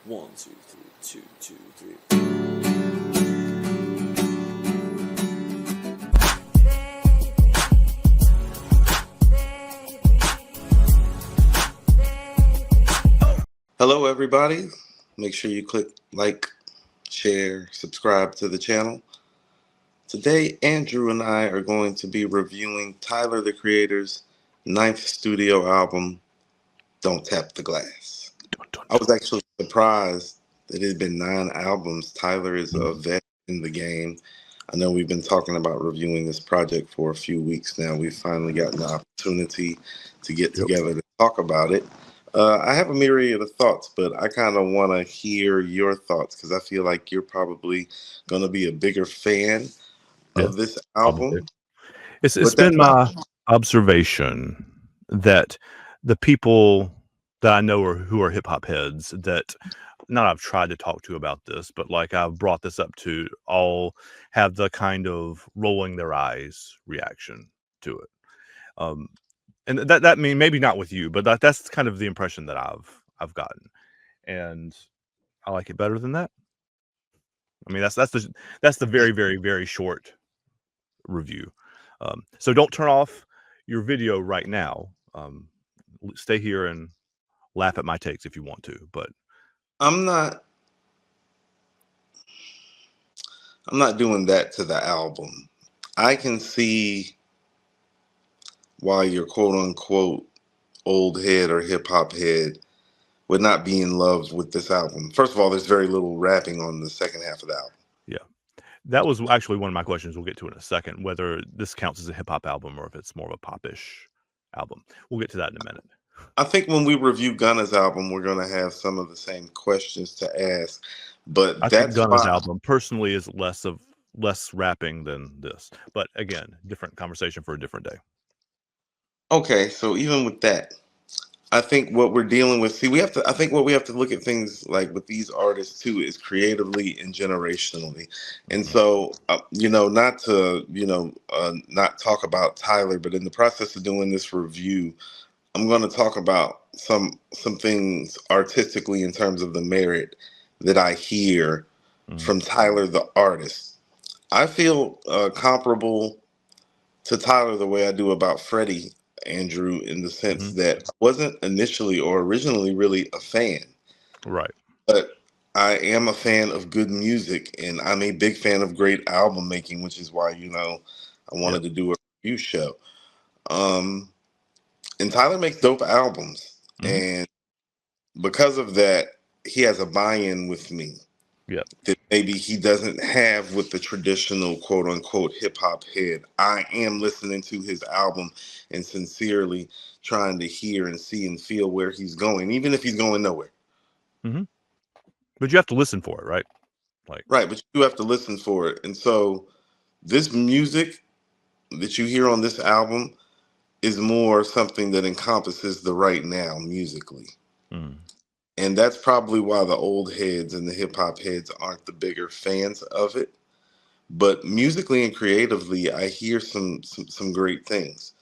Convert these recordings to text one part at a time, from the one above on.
One, two, three, two, three. Hello, everybody. Make sure you click like, share, subscribe to the channel. Today, Andrew and I are going to be reviewing Tyler, the Creator's 9th studio album, Don't Tap the Glass. I was actually surprised that it had been 9 albums. Tyler is a vet in the game. I know we've been talking about reviewing this project for a few weeks now. We've finally gotten the opportunity to get together to talk about it. I have a myriad of thoughts, but I kind of want to hear your thoughts because I feel like you're probably going to be a bigger fan of this album. Probably. It's been my observation that the people that I know who are hip hop heads that not I've tried to talk to about this, but like I've brought this up to, all have the kind of rolling their eyes reaction to it. And that mean maybe not with you, but that's kind of the impression that I've gotten, and I like it better than that. I mean, that's the very, very, very short review. So don't turn off your video right now. Stay here and laugh at my takes if you want to, but I'm not doing that to the album. I can see why your quote unquote old head or hip hop head would not be in love with this album. First of all, there's very little rapping on the second half of the album. Yeah, that was actually one of my questions we'll get to in a second, whether this counts as a hip hop album or if it's more of a popish album. We'll get to that in a minute. I think when we review Gunna's album, we're going to have some of the same questions to ask. But I think Gunna's album personally is less rapping than this. But again, different conversation for a different day. Okay, so even with that, I think what we're dealing with, I think what we have to look at things like with these artists too is creatively and generationally. And so, not to, not talk about Tyler, but in the process of doing this review, I'm going to talk about some things artistically in terms of the merit that I hear from Tyler, the artist. I feel comparable to Tyler the way I do about Freddie, Andrew, in the sense that I wasn't initially or originally really a fan. Right. But I am a fan of good music, and I'm a big fan of great album making, which is why, I wanted to do a review show. And Tyler makes dope albums. And because of that, he has a buy-in with me. Yeah. That maybe he doesn't have with the traditional quote unquote hip hop head. I am listening to his album and sincerely trying to hear and see and feel where he's going, even if he's going nowhere. But you have to listen for it, right? Right, but you have to listen for it. And so this music that you hear on this album is more something that encompasses the right now musically. And that's probably why the old heads and the hip hop heads aren't the bigger fans of it. But musically and creatively, I hear some great things.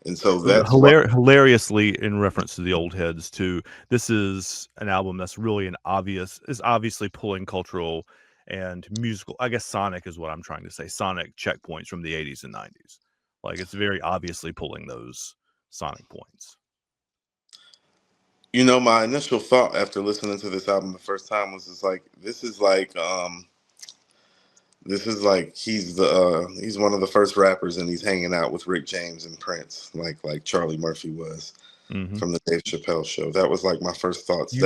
And so that's hilariously, in reference to the old heads too, this is an album that's really obviously pulling cultural and musical, I guess sonic is what I'm trying to say, sonic checkpoints from the 80s and 90s. Like it's very obviously pulling those sonic points. My initial thought after listening to this album the first time was just like, this is like he's one of the first rappers and he's hanging out with Rick James and Prince, like Charlie Murphy was from the Dave Chappelle show. That was like my first thoughts. We've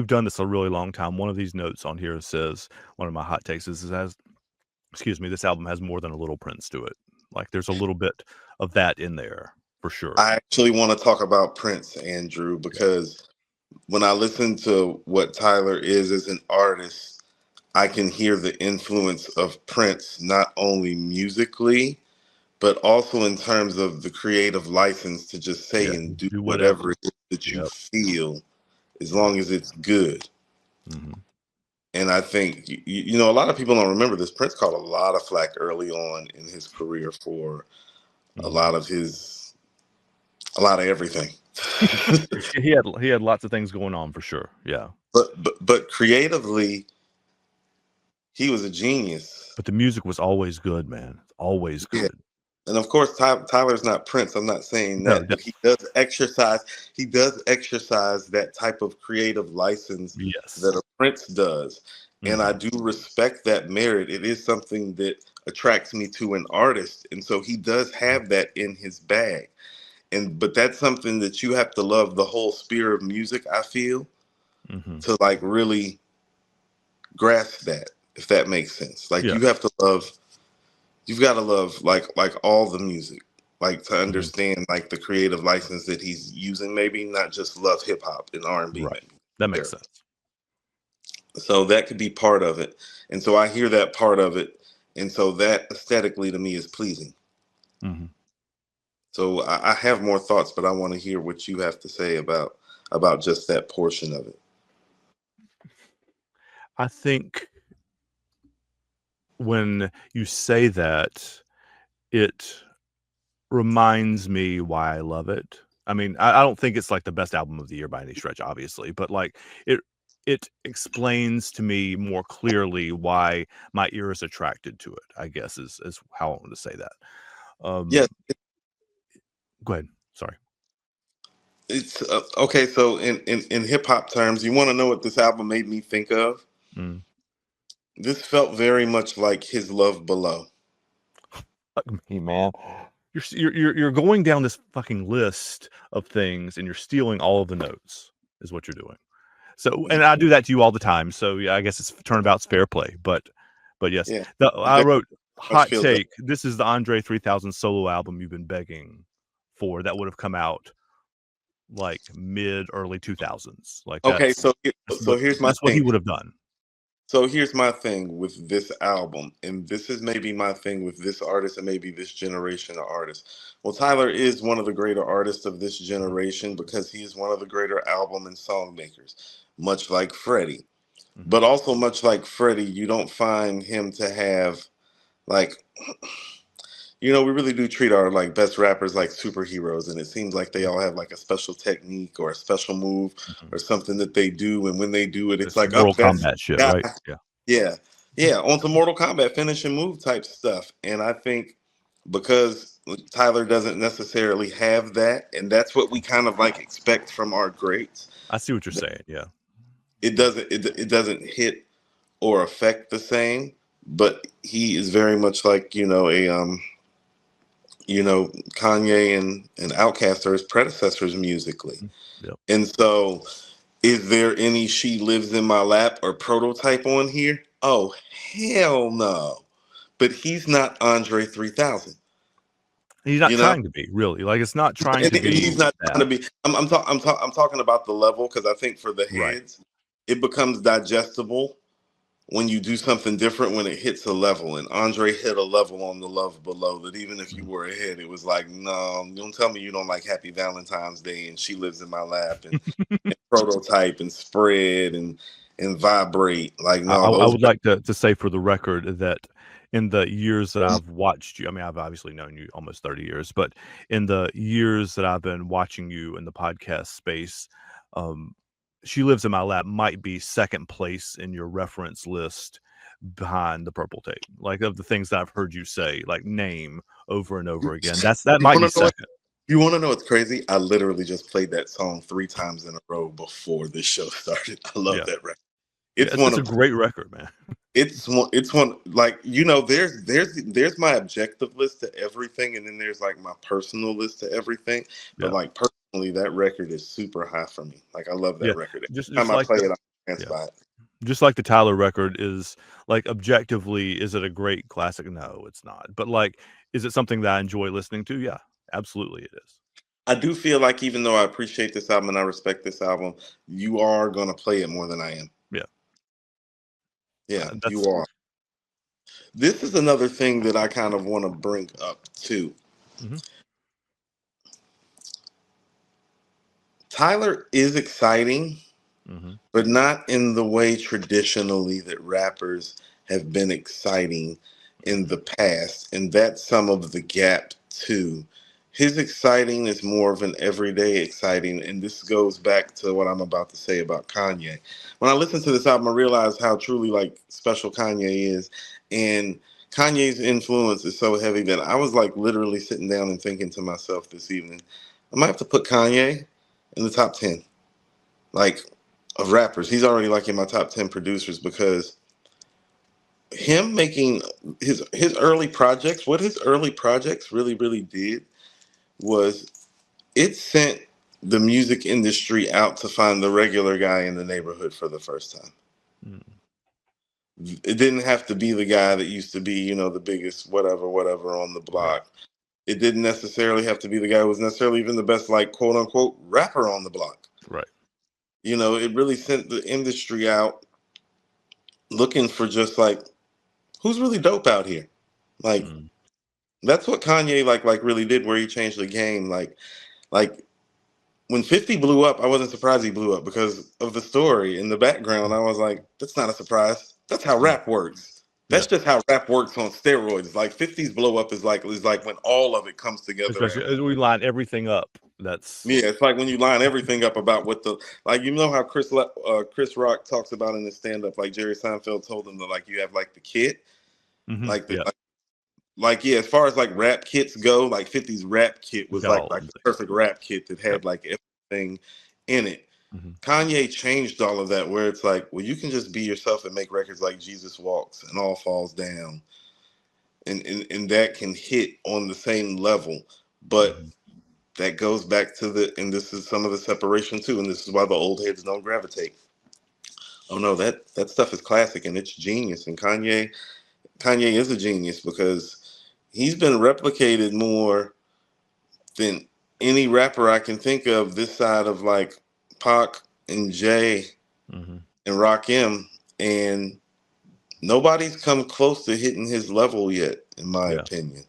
done this a really long time. One of these notes on here says, one of my hot takes is this album has more than a little Prince to it. Like there's a little bit of that in there for sure. I actually want to talk about Prince, Andrew, because when I listen to what Tyler is as an artist, I can hear the influence of Prince, not only musically, but also in terms of the creative license to just say and do whatever it is that you feel, as long as it's good. And I think, a lot of people don't remember this. Prince caught a lot of flack early on in his career for a lot of everything. He had lots of things going on for sure. Yeah. But creatively, he was a genius. But the music was always good, man. Always Yeah. good. And of course, Tyler's not Prince. I'm not saying No, that, but he does exercise. He does exercise that type of creative license that yes. a Prince does, and I do respect that merit. It is something that attracts me to an artist, and so he does have that in his bag. But that's something that you have to love the whole sphere of music. I feel Mm-hmm. to like really grasp that, if that makes sense. Like Yeah. you have to love. You've got to love like all the music, like to Mm-hmm. understand like the creative license that he's using. Maybe not just love hip hop and R&B. Right. Maybe That makes there. sense. So that could be part of it, and so I hear that part of it, and so that aesthetically to me is pleasing. Mm-hmm. So I have more thoughts, but I want to hear what you have to say about just that portion of it. I think when you say that, it reminds me why I love it. I mean, I don't think it's like the best album of the year by any stretch, obviously, but like it explains to me more clearly why my ear is attracted to it, I guess is how I want to say that. Yeah, Go ahead. Sorry. it's okay. So in hip hop terms, you want to know what this album made me think of? Mm. This felt very much like his Love Below. Fuck me, man. You're going down this fucking list of things and you're stealing all of the notes is what you're doing. So, and I do that to you all the time. So yeah, I guess it's turnabout's fair play. But yes, Yeah, I wrote much hot feels that. take. This is the Andre 3000 solo album you've been begging for. That would have come out like mid early 2000s. Like Okay, so here's my that's what he thing. would have done. So here's my thing with this album, and this is maybe my thing with this artist and maybe this generation of artists. Well, Tyler is one of the greater artists of this generation because he is one of the greater album and song makers, much like Freddie. Mm-hmm. But also much like Freddie, you don't find him to have like we really do treat our like best rappers like superheroes, and it seems like they all have like a special technique or a special move Mm-hmm. or something that they do, and when they do it, it's It's like, oh, Mortal that's Kombat shit, guy. right? Yeah. Yeah, yeah, on some Mortal Kombat finish and move type stuff. And I think because Tyler doesn't necessarily have that, and that's what we kind of like expect from our greats. I see what you're saying. Yeah. It doesn't hit or affect the same, but he is very much like Kanye and Outkast are his predecessors musically. Yep. And so is there any She Lives in My Lap or Prototype on here? Oh, hell no. But he's not Andre 3000. He's not You know? trying to be really like it's not trying to And he's be not that. trying to be. I'm talking about the level because I think for the Right. heads, it becomes digestible when you do something different when it hits a level. And Andre hit a level on the Love Below that even if you were ahead, it was like, no, don't tell me you don't like Happy Valentine's Day and She Lives in My Lap and Prototype and Spread and Vibrate. Like, no, I those. would like to say for the record that in the years that I've watched you, I mean, I've obviously known you almost 30 years, but in the years that I've been watching you in the podcast space, She Lives in My Lap might be second place in your reference list behind the Purple Tape. Like of the things that I've heard you say, like name over and over again. That might be second. You want to know what's crazy? I literally just played that song 3 times in a row before this show started. I love that record. It's a great record, man. It's one like there's my objective list to everything, and then there's like my personal list to everything. But like personally, that record is super high for me. Like I love that record. Every Just time I like play it, I'm entranced by it. Just like the Tyler record is like objectively, is it a great classic? No, it's not. But like, is it something that I enjoy listening to? Yeah, absolutely, it is. I do feel like even though I appreciate this album and I respect this album, you are gonna play it more than I am. Yeah, you are. This is another thing that I kind of want to bring up too. Mm-hmm. Tyler is exciting, but not in the way traditionally that rappers have been exciting in the past. And that's some of the gap too, his exciting is more of an everyday exciting, and this goes back to what I'm about to say about Kanye. When I listened to this album, I realized how truly like special Kanye is, and Kanye's influence is so heavy that I was like literally sitting down and thinking to myself this evening, I might have to put Kanye in the top 10, like, of rappers. He's already like in my top 10 producers because him making his early projects, what his early projects really did was it sent the music industry out to find the regular guy in the neighborhood for the first time. Mm. It didn't have to be the guy that used to be, you know, the biggest whatever on the block. Right. It didn't necessarily have to be the guy who was necessarily even the best, like, quote unquote rapper on the block. Right. You know, it really sent the industry out looking for just like who's really dope out here. Like, Mm. that's what Kanye like really did, where he changed the game. Like when 50 blew up, I wasn't surprised he blew up because of the story in the background. I was like, that's not a surprise. That's how Mm. rap works. Yeah. That's just how rap works on steroids. Like 50's blow up is like when all of it comes together. Especially as we line everything up. That's Yeah, it's like when you line everything up about what the, like, you know how Chris Rock talks about in his stand up, like Jerry Seinfeld told him that, like, you have like the kit, like the yeah. like yeah, as far as like rap kits go, like 50's rap kit He's was got like all like of the them. perfect rap kit that had Yep. like everything in it. Mm-hmm. Kanye changed all of that, where it's like, well, you can just be yourself and make records like Jesus Walks and All Falls Down, and that can hit on the same level. But Mm-hmm. that goes back to and this is some of the separation too, and this is why the old heads don't gravitate. Oh no, that stuff is classic and it's genius. And Kanye is a genius because he's been replicated more than any rapper I can think of this side of like Pac and Jay Mm-hmm. and Rakim, and nobody's come close to hitting his level yet, in my Yeah. opinion.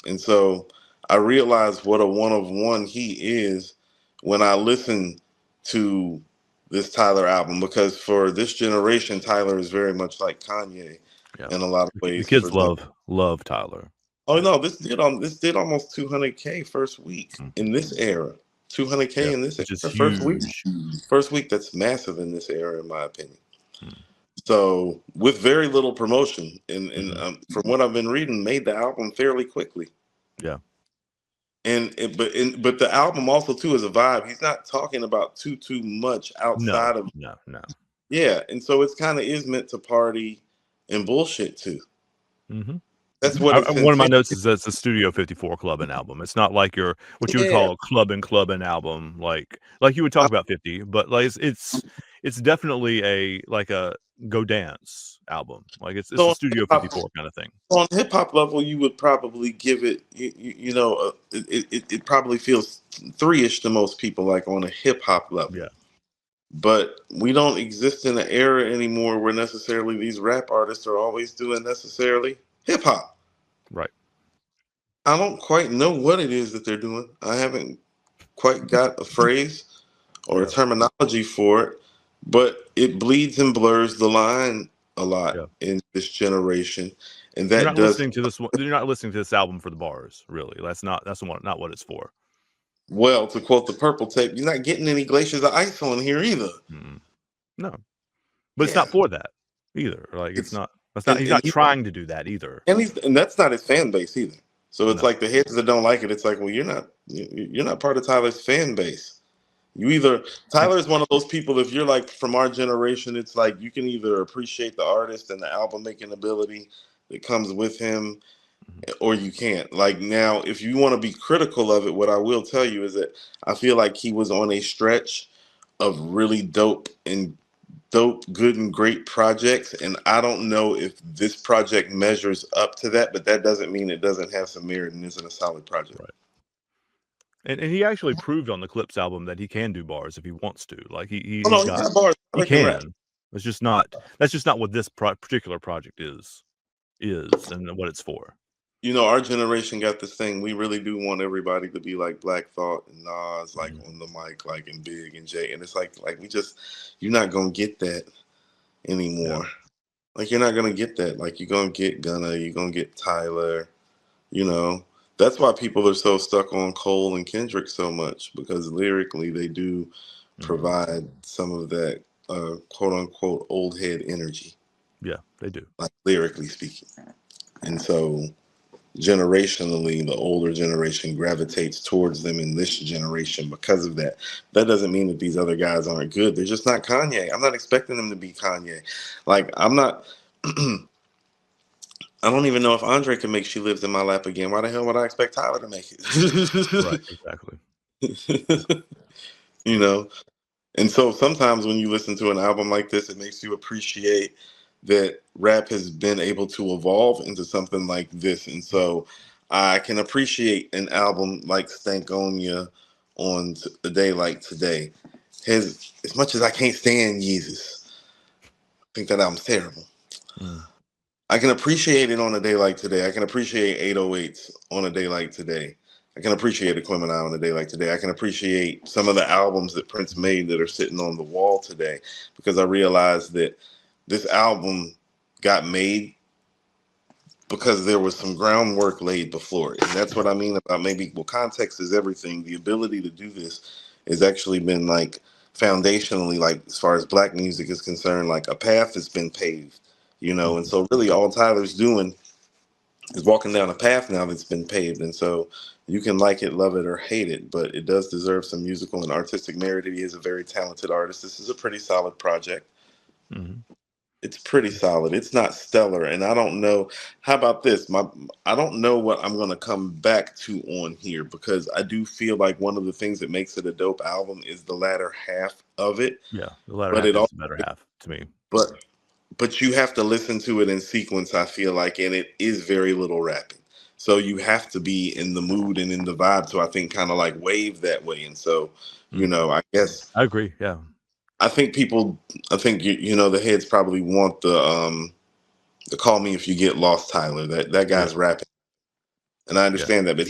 And so I realize what a one of one he is when I listen to this Tyler album, because for this generation, Tyler is very much like Kanye Yeah. in a lot of The ways. For kids them. love Tyler. Oh no, this did almost 200K first week Mm. in this era. 200K Yeah. in this Which is era first week. huge. First week, that's massive in this era, in my opinion. Mm. So with very little promotion, and Mm-hmm. from what I've been reading, made the album fairly quickly. Yeah. But the album also too is a vibe. He's not talking about too much outside of No. yeah, and so it's kind of is meant to party and bullshit too. Mm-hmm. That's what it's One of my intended. notes is that's a Studio 54 clubbing album. It's not like your what you would Yeah, call a clubbing album, like you would talk about 50, but like it's definitely a go dance album. Like it's so a Studio 54 kind of thing. on hip hop level, you would probably give it, it probably feels three-ish to most people, like on a hip hop level. Yeah. But we don't exist in an era anymore where necessarily these rap artists are always doing necessarily hip hop. Right. I don't quite know what it is that they're doing. I haven't quite got a phrase or a Yeah. terminology for it, but it bleeds and blurs the line a lot Yeah. in this generation, and You're that not does listening to this one. You're not listening to this album for the bars, really. That's not what it's for. well. To quote the Purple Tape, you're not getting any glaciers of ice on here either. Mm-mm. No, but it's Yeah, not for that either. Like it's it's not. That's not. and He's and not trying to do that either. and that's not his fan base either. So it's No. like the heads that don't like it. It's like, well, you're not part of Tyler's fan base. You either And Tyler's one of those people. If you're like from our generation, it's like you can either appreciate the artist and the album making ability that comes with him, mhm. or you can't. Like now, if you want to be critical of it, what I will tell you is that I feel like he was on a stretch of really dope, good and great projects, and I don't know if this project measures up to that, but that doesn't mean it doesn't have some merit and isn't a solid project. Right. And he actually proved on the Clips album that he can do bars if he wants to. Like Oh no, he got bars. he Tyler can rap. can. It's just not. That's just not what this particular project is and what it's for. You know, our generation got this thing. We really do want everybody to be like Black Thought and Nas, like Mhm. on the mic, like and Big and Jay, and it's like you're not gonna get that anymore. Yeah. Like you're not gonna get that. Like you're gonna get Gunna, you're gonna get Tyler, you know. That's why people are so stuck on Cole and Kendrick so much, because lyrically they do provide some of that quote unquote old head energy, Yeah, they do. like lyrically speaking. And so generationally, the older generation gravitates towards them in this generation because of that. That doesn't mean that these other guys aren't good. They're just not Kanye. I'm not expecting them to be Kanye. Like, I'm not. I don't even know if Andre can make She Lives in My Lap Again. Why the hell would I expect Tyler to make Right, it? exactly. You know? And so sometimes when you listen to an album like this, it makes you appreciate that rap has been able to evolve into something like this. And so I can appreciate an album like Stankonia on a day like today. As much as I can't stand Yeezus, I think that album's terrible. Mm. I can appreciate it on a day like today. I can appreciate 808s on a day like today. I can appreciate Aquemini on a day like today. I can appreciate some of the albums that Prince made that are sitting on the wall today, because I realized that this album got made because there was some groundwork laid before it. And that's what I mean about maybe, well, context is everything. The ability to do this has actually been like foundationally, like as far as Black music is concerned, like a path has been paved, you know. And so really all Tyler's doing is walking down a path now that's been paved. And so you can like it, love it, or hate it, but it does deserve some musical and artistic merit. He is a very talented artist. This is a pretty solid project. Mm-hmm. It's pretty solid. It's not stellar, and I don't know. How about this? I don't know what I'm going to come back to on here, because I do feel like one of the things that makes it a dope album is the latter half of it. Yeah, the latter But half it is also, the better half to me. but you have to listen to it in sequence, I feel like, and it is very little rapping. So you have to be in the mood and in the vibe to, I think, kind of like wave that way. And so, you know, I guess I agree. Yeah. I think people, I think you know, the heads probably want the Call Me If You Get Lost Tyler. That Yeah. guy's rapping, and I Yeah. understand that, but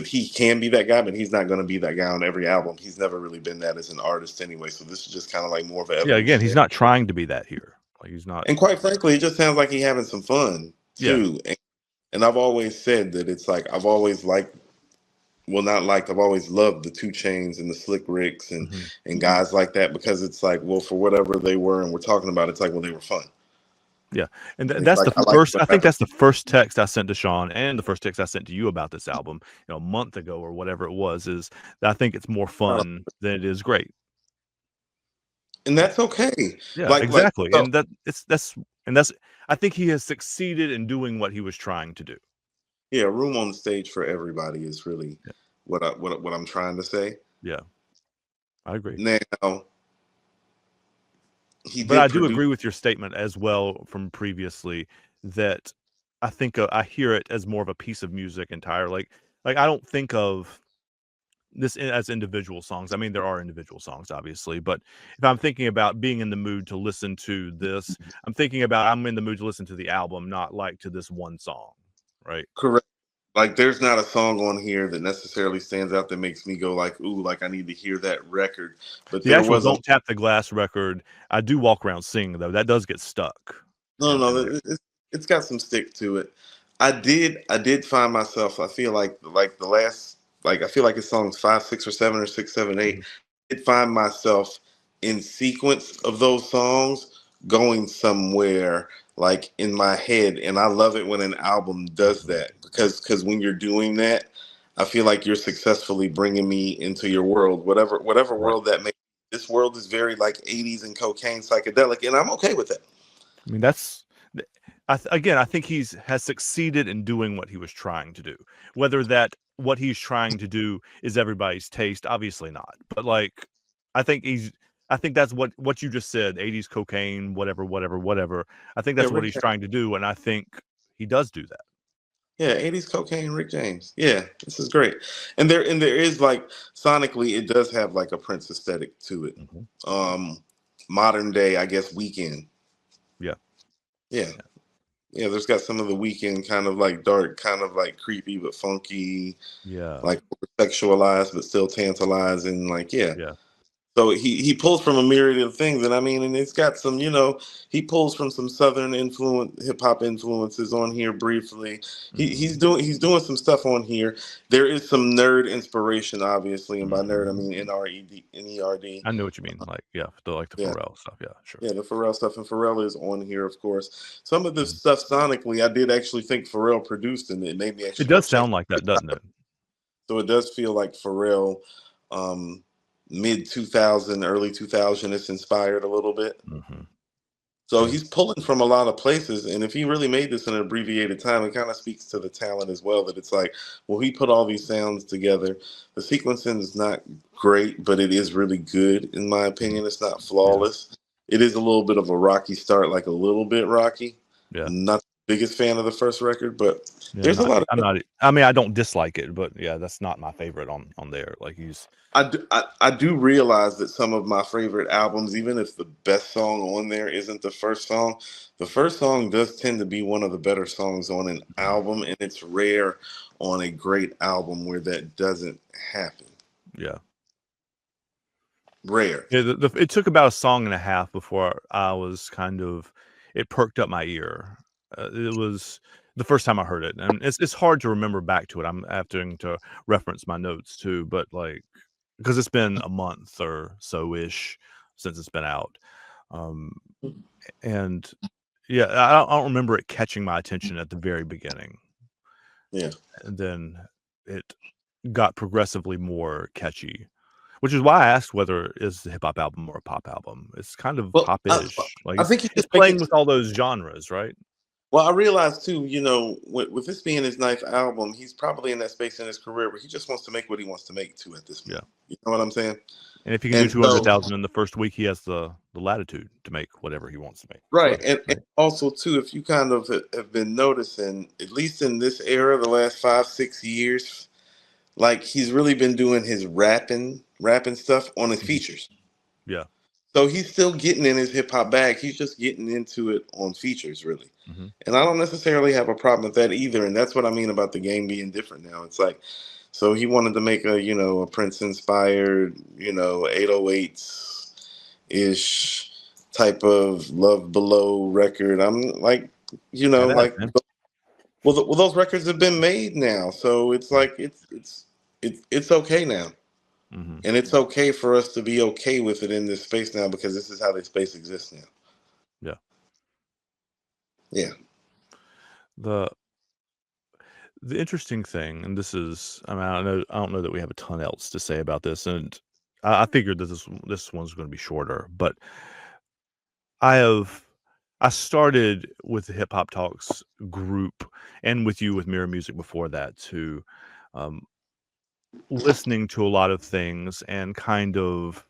he can be that guy, but he's not going to be that guy on every album. He's never really been that as an artist anyway. So this is just kind of like more of an Yeah. Again, he's evolutionary. not trying to be that here. Like he's not. And quite frankly, it just sounds like he's having some fun Yeah. too. And I've always said that it's like I've always liked, well, not liked, I've always loved the 2 Chains and the Slick Ricks and guys like that, because it's like, well, for whatever they were and we're talking about, it's like, well, they were fun. Yeah, and And it's that's like the I like first. what I think happened. that's the first text I sent to Sean, and the first text I sent to you about this album, a month ago or whatever it was. Is that I think it's more fun than it is great. And that's okay. Yeah, Like exactly, so, and that's. I think he has succeeded in doing what he was trying to do. yeah, room on the stage for everybody is really Yeah, what I'm trying to say. yeah, I agree. Now, he But I did do produce. agree with your statement as well from previously that I think I hear it as more of a piece of music entirely. Like I don't think of this as individual songs. I mean, there are individual songs, obviously, but if I'm thinking about being in the mood to listen to this, I'm thinking about I'm in the mood to listen to the album, not like to this one song, right? Correct. Like there's not a song on here that necessarily stands out that makes me go like, ooh, like I need to hear that record. But The there actual was a "Don't Tap the Glass" record, I do walk around singing though. That does get stuck, no, and no, like, it's got some stick to it. I did find myself. I feel like the last, like I feel like it's songs 5, 6, or 7, or 6, 7, 8. mhm, I did find myself in sequence of those songs going somewhere like in my head, and I love it when an album does mhm, that, because when you're doing that, I feel like you're successfully bringing me into your world, whatever right. world that may. This world is very like 80s and cocaine psychedelic, and I'm okay with that. I mean, that's again, I think has succeeded in doing what he was trying to do. Whether that what he's trying to do is everybody's taste, obviously not. But like, I think I think that's what you just said. 80s cocaine, whatever, whatever, whatever. I think Yeah, that's what Rick he's James. trying to do, and I think he does do that. Yeah, 80s cocaine, Rick James. Yeah, this is great. And there is like sonically it does have like a Prince aesthetic to it. Mhm. Um Modern day, I guess, Weekend. Yeah, Yeah. yeah, Yeah, there's got some of the Weekend kind of like dark, kind of like creepy but funky, yeah, like sexualized but still tantalizing. Like, yeah. yeah. So he pulls from a myriad of things, and I mean, and it's got some, he pulls from some Southern hip hop influences on here briefly. He's doing some stuff on here. There is some nerd inspiration, obviously, and by nerd I mean Nerd. I know what you mean. Like, yeah, the Yeah, Pharrell stuff. Yeah, sure. yeah, the Pharrell stuff, and Pharrell is on here, of course. Some of this stuff sonically, I did actually think Pharrell produced, and it made me It actually does want to check. sound like that, doesn't it? So it does feel like Pharrell, mid 2000, early 2000. It's inspired a little bit. Mm-hmm. So he's pulling from a lot of places, and if he really made this in an abbreviated time, it kind of speaks to the talent as well. That it's like, well, he put all these sounds together. The sequencing is not great, but it is really good in my opinion. It's not flawless. Yeah. It is a little bit of a rocky start, like a little bit rocky. Yeah. Not the biggest fan of the first record, but there's a lot of. I'm not. I mean, I don't dislike it, but yeah, that's not my favorite on there. Like I do realize that some of my favorite albums, even if the best song on there isn't the first song does tend to be one of the better songs on an album, and it's rare on a great album where that doesn't happen. Yeah. Rare. Yeah, it took about a song and a half before I was it perked up my ear. It was the first time I heard it, and it's hard to remember back to it. I'm having to reference my notes too, but like, because it's been a month or so-ish since it's been out. And yeah, I don't remember it catching my attention at the very beginning. Yeah. And then it got progressively more catchy, which is why I asked whether it's a hip hop album or a pop album. It's kind of pop-ish. I think it's playing with all those genres, right? Well, I realize too, with this being his ninth album, he's probably in that space in his career where he just wants to make what he wants to make too at this point. Yeah. You know what I'm saying? And if he can do 200,000 in the first week, he has the latitude to make whatever he wants to make. Right. And also too, if you kind of have been noticing, at least in this era, the last 5-6 years, like he's really been doing his rapping stuff on his features. Yeah. So he's still getting in his hip hop bag. He's just getting into it on features, really. And I don't necessarily have a problem with that either. And that's what I mean about the game being different now. It's like, so he wanted to make a Prince inspired, 808s ish type of Love Below record. I'm like, well, those records have been made now. So it's like, it's okay now. And it's okay for us to be okay with it in this space now, because this is how this space exists now. Yeah. Yeah. The interesting thing, and this is, I mean, I don't know that we have a ton else to say about this, and I figured that this one's going to be shorter, but I started with the Hip Hop Talks group and with you with Mirror Music before that to listening to a lot of things, and kind of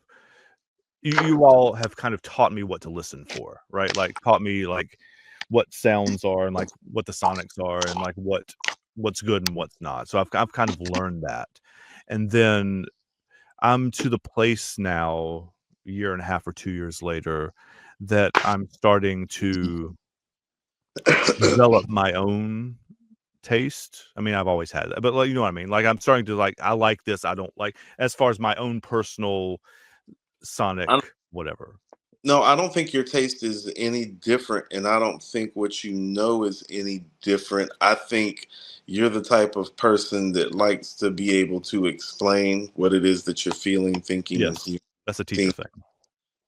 you all have kind of taught me what to listen for, right? Like taught me like what sounds are and like what the sonics are and like what's good and what's not. So I've kind of learned that. And then I'm to the place now, a year and a half or 2 years later, that I'm starting to develop my own taste. I mean, I've always had that, but like, you know what I mean? Like I'm starting to like, I like this, I don't like, as far as my own personal sonic whatever. No, I don't think your taste is any different, and I don't think what you know is any different. I think you're the type of person that likes to be able to explain what it is that you're feeling, thinking, yes, and that's a teacher thing.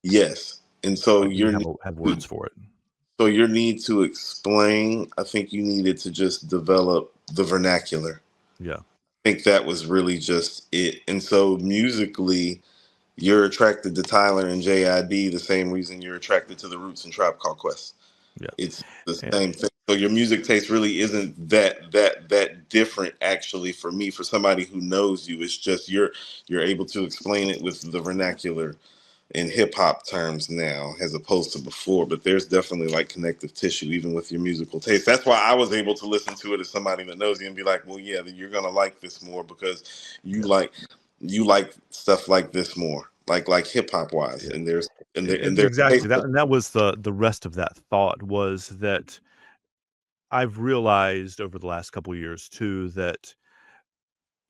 Yes, and so like you have words for it. So your need to explain, I think you needed to just develop the vernacular. Yeah, I think that was really just it. And so musically, you're attracted to Tyler and JID the same reason you're attracted to the Roots and Tribe Called Quest. Yeah, it's the same thing. So your music taste really isn't that different. Actually, for me, for somebody who knows you, it's just you're able to explain it with the vernacular in hip hop terms now, as opposed to before. But there's definitely like connective tissue even with your musical taste. That's why I was able to listen to it as somebody that knows you and be like, well, yeah, you're gonna like this more because you like stuff like this more, like hip hop wise. And there's exactly that, and that was the rest of that thought, was that I've realized over the last couple of years too that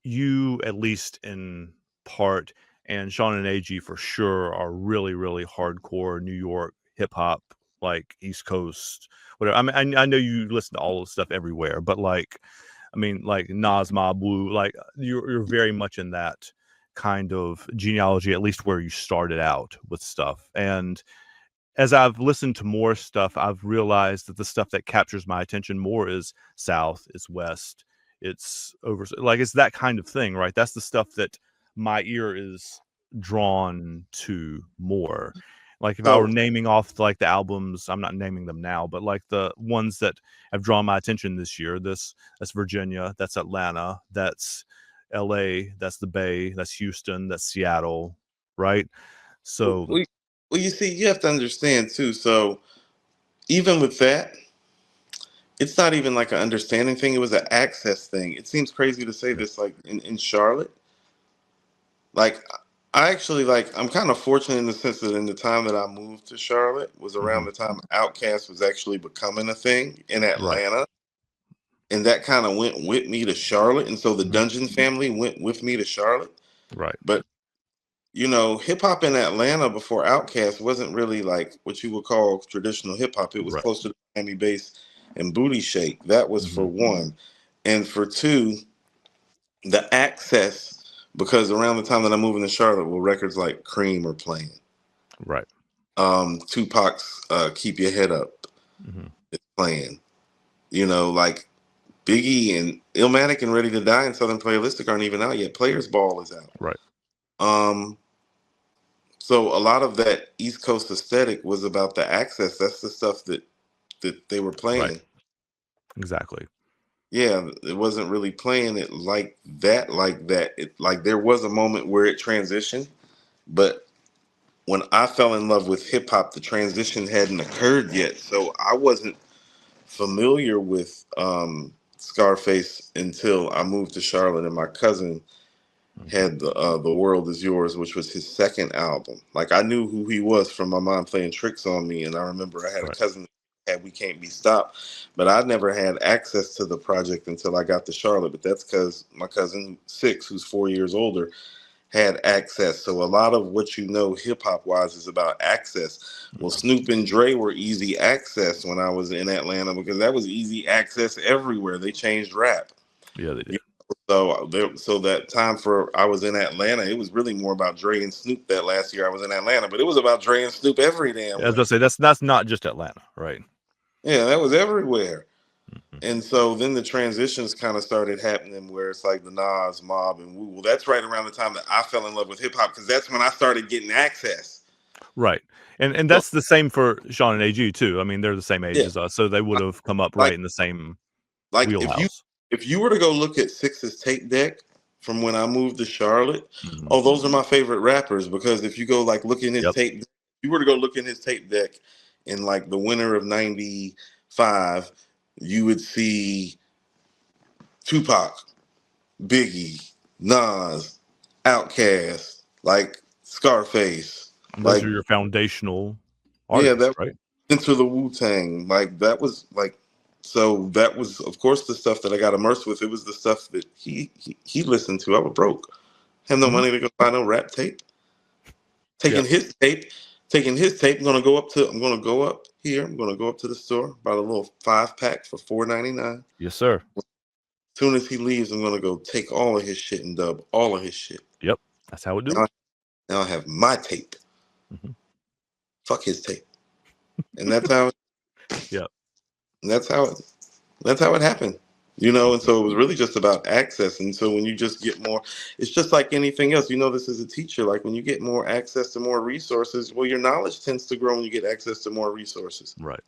you, at least in part, and Sean and AG for sure are really, really hardcore New York hip hop, like East Coast, whatever. I mean, I know you listen to all this stuff everywhere, but like, I mean, like Nas, Mob, Wu, like you're very much in that kind of genealogy, at least where you started out with stuff. And as I've listened to more stuff, I've realized that the stuff that captures my attention more is South, it's West, it's over, like it's that kind of thing, right? That's the stuff that my ear is drawn to more. Like if I were So naming off like the albums, I'm not naming them now, but like the ones that have drawn my attention this year, that's Virginia, that's Atlanta, that's LA, that's the Bay, that's Houston, that's Seattle, right? So well, you see, you have to understand too. So even with that, it's not even like an understanding thing. It was an access thing. It seems crazy to say this, like in Charlotte. Like I actually like I'm kind of fortunate in the sense that in the time that I moved to Charlotte was around mhm, the time Outkast was actually becoming a thing in right, Atlanta. And that kind of went with me to Charlotte. And so the mhm, Dungeon family went with me to Charlotte. right, But you know, hip hop in Atlanta before Outkast wasn't really like what you would call traditional hip hop. It was right, closer to Miami bass and booty shake. That was for mhm, one. And for two, the access, because around the time that I'm moving to Charlotte, well, records like Cream are playing. right, Tupac's Keep Your Head Up mhm, is playing. You know, like Biggie and Illmatic and Ready to Die and Southern Playalistic aren't even out yet. Players Ball is out. right, Um, So a lot of that East Coast aesthetic was about the access. That's the stuff that they were right, playing. exactly, Yeah, it wasn't really playing it like that, like that. It like there was a moment where it transitioned, but when I fell in love with hip hop, the transition hadn't occurred yet. So I wasn't familiar with Scarface until I moved to Charlotte, and my cousin mhm, had the World Is Yours, which was his second album. Like I knew who he was from my mom playing tricks on me, and I remember I had a right, cousin that had We Can't Be Stopped, but I never had access to the project until I got to Charlotte. But that's because my cousin Six, who's 4 years older, had access. So a lot of what you know hip hop wise is about access. Well, mhm, Snoop and Dre were easy access when I was in Atlanta because that was easy access everywhere. They changed rap. yeah, they did, So that time for I was in Atlanta, it was really more about Dre and Snoop that last year I was in Atlanta, but it was about Dre and Snoop every damn as I way. say, that's not just Atlanta, right? Yeah, that was everywhere. Mhm, And so then the transitions kind of started happening where it's like the Nas, Mob, and Wu. Well, that's right around the time that I fell in love with hip hop because that's when I started getting access. right, and So that's the same for Sean and AG too. I mean, they're the same age yeah, as us, so they would have come up like right in the same like wheelhouse. if you were to go look at Six's tape deck from when I moved to Charlotte, Mhm, oh, those are my favorite rappers because if you go like look in his yep, tape, if you were to go look in his tape deck in like the winter of '95, you would see Tupac, Biggie, Nas, Outkast, like Scarface, and those like are your foundational yeah, artists, that right? into the Wu Tang, like that was like. So that was, of course, the stuff that I got immersed with. It was the stuff that he listened to. I was broke, have no Mhm, money to go buy no rap tape. yep, Taking his tape, taking his tape. I'm gonna go up here. I'm gonna go up to the store, buy a little 5 pack for $4.99. yes, sir, As soon as he leaves, I'm gonna go take all of his shit and dub all of his shit. yep, that's how we do it. Now, now I have my tape. Mhm, Fuck his tape, and that's how. yep, And that's how it happened. You know, and mhm, so it was really just about access. And so when you just get more, it's just like anything else. You know, this is a teacher. Like when you get more access to more resources, well, your knowledge tends to grow when you get access to more resources. right.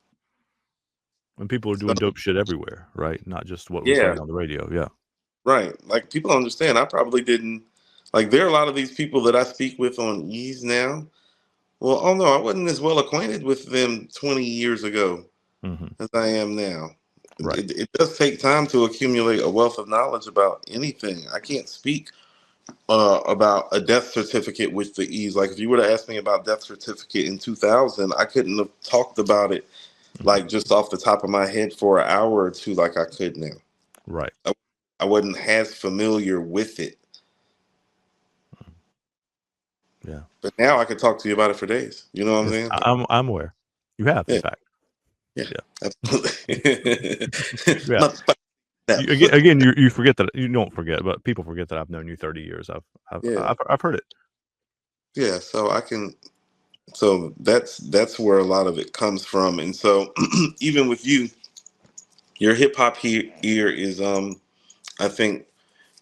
When people are So doing dope shit everywhere, right? Not just what we're yeah, playing on the radio. Yeah. right. Like people understand. I probably didn't like there are a lot of these people that I speak with on ease now. Well, oh no, I wasn't as well acquainted with them 20 years ago Hmm. as I am now. Right. It does take time to accumulate a wealth of knowledge about anything. I can't speak about a death certificate with the ease. Like if you were to ask me about death certificate in 2000, I couldn't have talked about it Hmm. like just off the top of my head for an hour or two like I could now. Right. I wasn't as familiar with it. Yeah. But now I could talk to you about it for days. You know what I'm saying? I'm aware. You have, in Yeah, fact. yeah, Yeah. absolutely. Yeah. No. Again, you forget that you don't forget, but people forget that I've known you 30 years. Yeah, I've heard it. yeah. So I can. So that's where a lot of it comes from, and so even with you, your hip hop ear is I think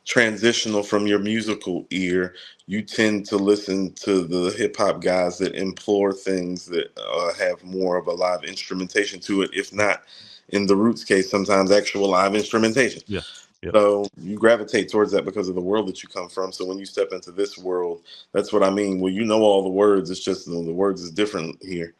transitional from your musical ear. You tend to listen to the hip hop guys that implore things that have more of a live instrumentation to it, if not in the Roots case, sometimes actual live instrumentation. Yes. Yep. So you gravitate towards that because of the world that you come from. So when you step into this world, that's what I mean. Well, you know all the words. It's just the words is different here.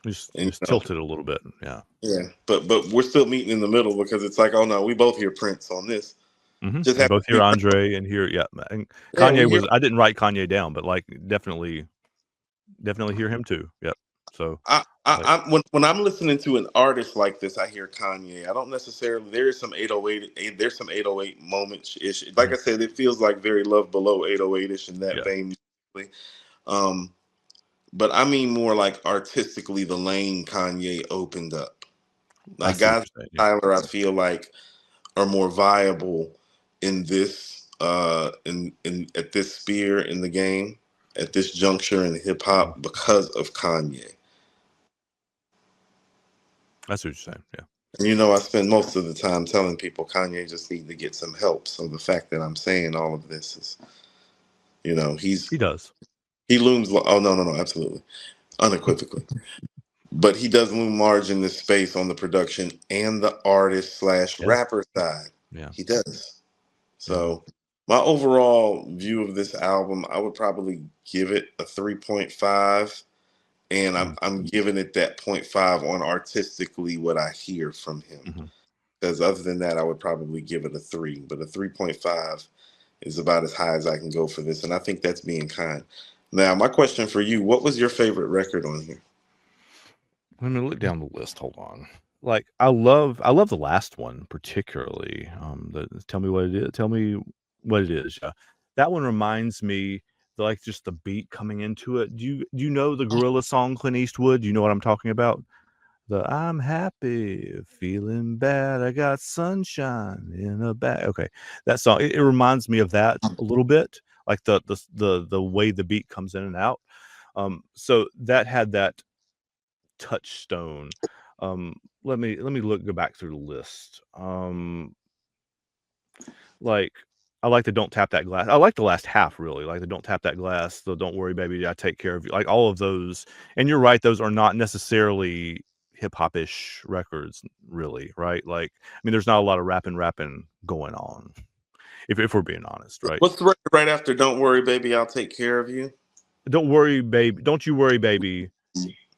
And Just tilted a little bit. Yeah. yeah, but we're still meeting in the middle because it's like, oh no, we both hear Prince on this. Just And have both we, hear Andre and hear, yeah. And yeah, we Kanye hear. was, I didn't write Kanye down, but like definitely hear him too. Yep. So like, When I'm listening to an artist like this, I hear Kanye. I don't necessarily. There is some 808. There's some 808 moments ish. Like I said, it feels like very Love Below 808 ish in that yeah. vein. Um, but I mean more like artistically, the lane Kanye opened up. I Like see what guys, you're saying. Yeah. Tyler, I feel like are more viable in this in at this sphere in the game at this juncture in hip hop because of Kanye. I see what you're saying. Yeah. And you know, I spend most of the time telling people Kanye just need to get some help. So the fact that I'm saying all of this is, you know, He does. he looms. Oh no, absolutely, unequivocally. But he does loom large in this space on the production and the artist slash Yeah. rapper side. Yeah. He does. Mm-hmm. So my overall view of this album, I would probably give it a 3.5. And I'm giving it that 0.5 on artistically what I hear from him. Mm-hmm. Because other than that, I would probably give it a 3. But a 3.5 is about as high as I can go for this. And I think that's being kind. Now, my question for you, what was your favorite record on here? Let me look down the list. Hold on. Like I love the last one particularly. Tell me what it is. Tell me what it is. Yeah. That one reminds me like just the beat coming into it. Do you know the Gorilla song Clint Eastwood? Do you know what I'm talking about? The I'm happy, feeling bad. I got sunshine in a bag. Okay, that song. It reminds me of that a little bit, like the way the beat comes in and out. So that had that touchstone. Let me go back through the list. Like I like the Don't Tap That Glass. I like the last half really. Like the Don't Tap That Glass, the Don't Worry Baby, I Take Care of You. Like all of those. And you're right, those are not necessarily hip hop-ish records, really, right? Like I mean, there's not a lot of rapping going on. If we're being honest, right? What's the record right after Don't Worry, Baby, I'll Take Care of You? Don't Worry, Baby. Don't You Worry, Baby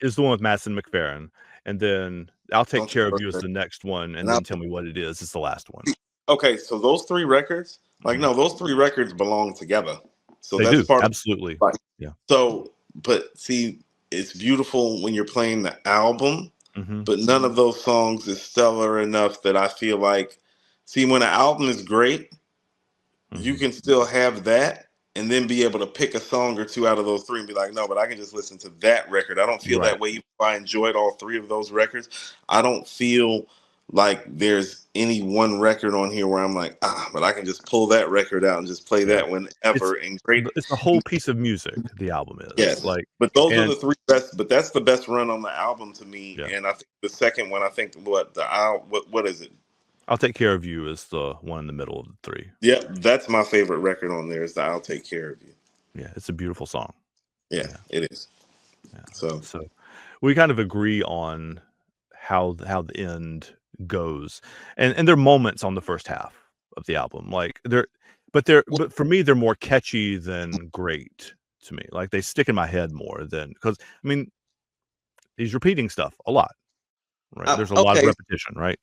is the one with Madison McFerrin. And then I'll Take Don't You Care of Worry, You is Baby. the next one. And And then Tell Me What It Is the last one. okay, so those 3 records, like, Mhm. no, those 3 records belong together. So They that's do. part of Absolutely. right. Yeah. So, but see, it's beautiful when you're playing the album, Mm-hmm. but none of those songs is stellar enough that I feel like, see, when an album is great, you can still have that and then be able to pick a song or 2 out of those 3 and be like, no, but I can just listen to that record. I don't feel Right. that way. Even if I enjoyed all 3 of those records, I don't feel like there's any one record on here where I'm like, but I can just pull that record out and just play Yeah. that whenever. And great. It's the whole piece of music. The album is Yes. like, But those are and the 3 best, but that's the best run on the album to me. yeah, And I think the second one, I think what is it? I'll Take Care of You is the one in the middle of the 3. Yeah, that's my favorite record on there is the I'll Take Care of You. Yeah, it's a beautiful song. Yeah. It is. Yeah. So we kind of agree on how the end goes, and there are moments on the first half of the album, like but for me they're more catchy than great to me. Like they stick in my head more than because I mean he's repeating stuff a lot, right? There's a lot of okay. repetition, right?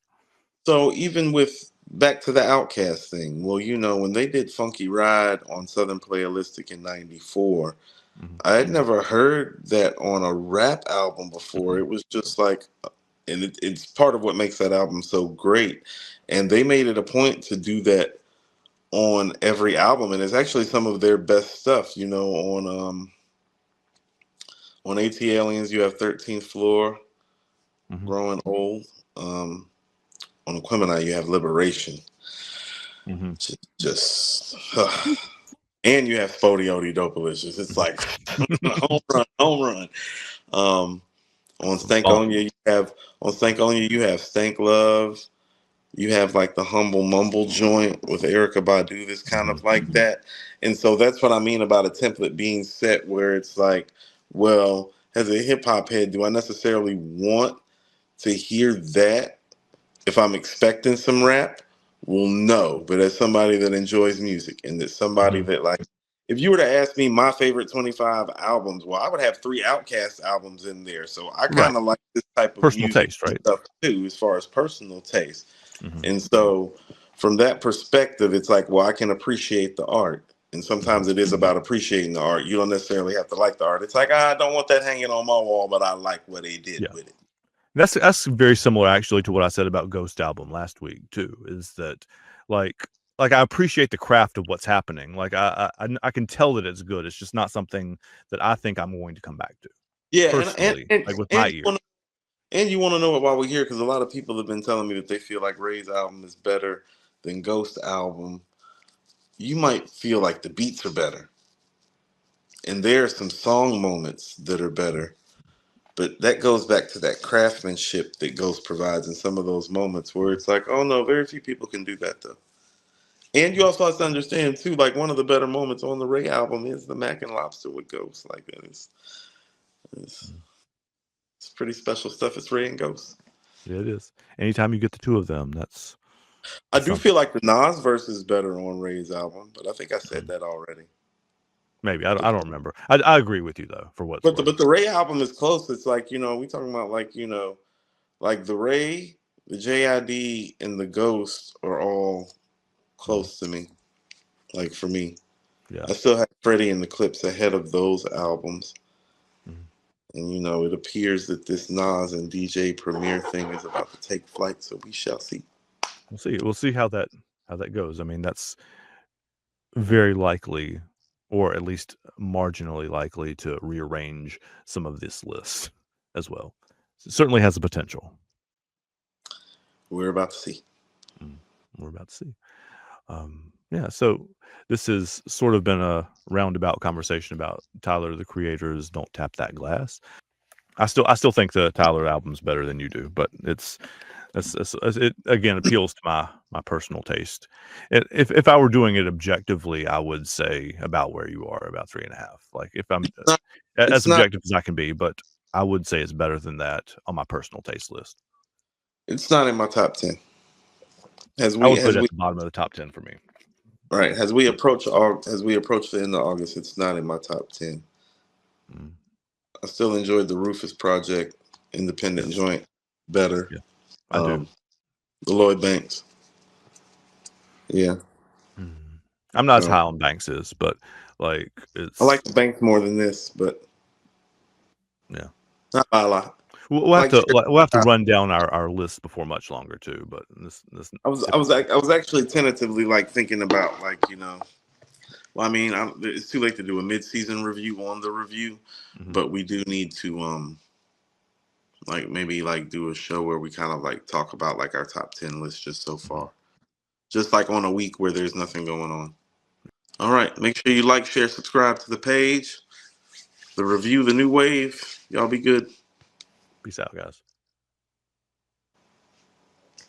So even with back to the Outcast thing, well, you know, when they did Funky Ride on Southern Playalistic in '94, Mhm. I had never heard that on a rap album before. Mhm. It was just like, and it's part of what makes that album so great. And they made it a point to do that on every album, and it's actually some of their best stuff, you know, on On AT Aliens, you have 13th Floor, Mm-hmm. Growing Old. On Aquemini, you have Liberation. Mm-hmm. Just and you have Spodioti Dopalicious. It's like home run, home run. On Stankonia, you have Stank Love. You have like the Humble Mumble joint with Erica Badu that's kind of like that. And so that's what I mean about a template being set where it's like, well, as a hip hop head, do I necessarily want to hear that if I'm expecting some rap? Well, no. But as somebody that enjoys music and that somebody that like, if you were to ask me my favorite 25 albums, well, I would have 3 Outkast albums in there. So I kind of like this type of Personal music taste, right? stuff too, as far as personal taste. Mm-hmm. And so from that perspective, it's like, well, I can appreciate the art. And sometimes it is about appreciating the art. You don't necessarily have to like the art. It's like, I don't want that hanging on my wall, but I like what they did with it. That's very similar actually to what I said about Ghost album last week too, is that like I appreciate the craft of what's happening. Like I can tell that it's good. It's just not something that I think I'm going to come back to. Yeah, personally, like with my ear. And you want to know it while we're here, because a lot of people have been telling me that they feel like Ray's album is better than Ghost album. You might feel like the beats are better. And there are some song moments that are better. But that goes back to that craftsmanship that Ghost provides in some of those moments where it's like, oh no, very few people can do that though. And you also have to understand too, like one of the better moments on the Ray album is the Mac and Lobster with Ghost. Like it's pretty special stuff. It's Ray and Ghost. Yeah, it is. Anytime you get the two of them, that's I do feel like the Nas verse is better on Ray's album, but I think I said that already. Maybe I don't remember. I agree with you though for what's but worth. The Ray album is close. It's like, we talking about like like the Ray, the JID, and the Ghost are all close to me. Like for me, I still have Freddie and the Clips ahead of those albums. And it appears that this Nas and DJ Premier thing is about to take flight, so we shall see. We'll see how that goes. I mean, that's very likely, or at least marginally likely, to rearrange some of this list as well. It certainly has the potential. We're about to see. We're about to see. Yeah, so this has sort of been a roundabout conversation about Tyler, the Creator's Don't Tap That Glass. I still think the Tyler album's better than you do, but it again appeals to my personal taste. If I were doing it objectively, I would say about where you are, about 3.5. Like if I'm as objective as I can be, but I would say it's better than that on my personal taste list. It's not in my top 10. I would put it at the bottom of the top 10 for me. Right. As we approach the end of August, it's not in my top 10. I still enjoyed the Rufus Project independent joint better. Yeah, I do. The Lloyd Banks. Yeah. I'm not as high on Banks is, but like it's. I like the Banks more than this, but yeah, not by a lot. We'll have to run down our list before much longer too. But this I was actually tentatively like thinking about well, I mean, it's too late to do a mid-season review on the review, but we do need to maybe do a show where we kind of talk about our top 10 list just so far, just on a week where there's nothing going on. All right, make sure you like, share, subscribe to the page, the review, the new wave. Y'all be good. Peace out, guys.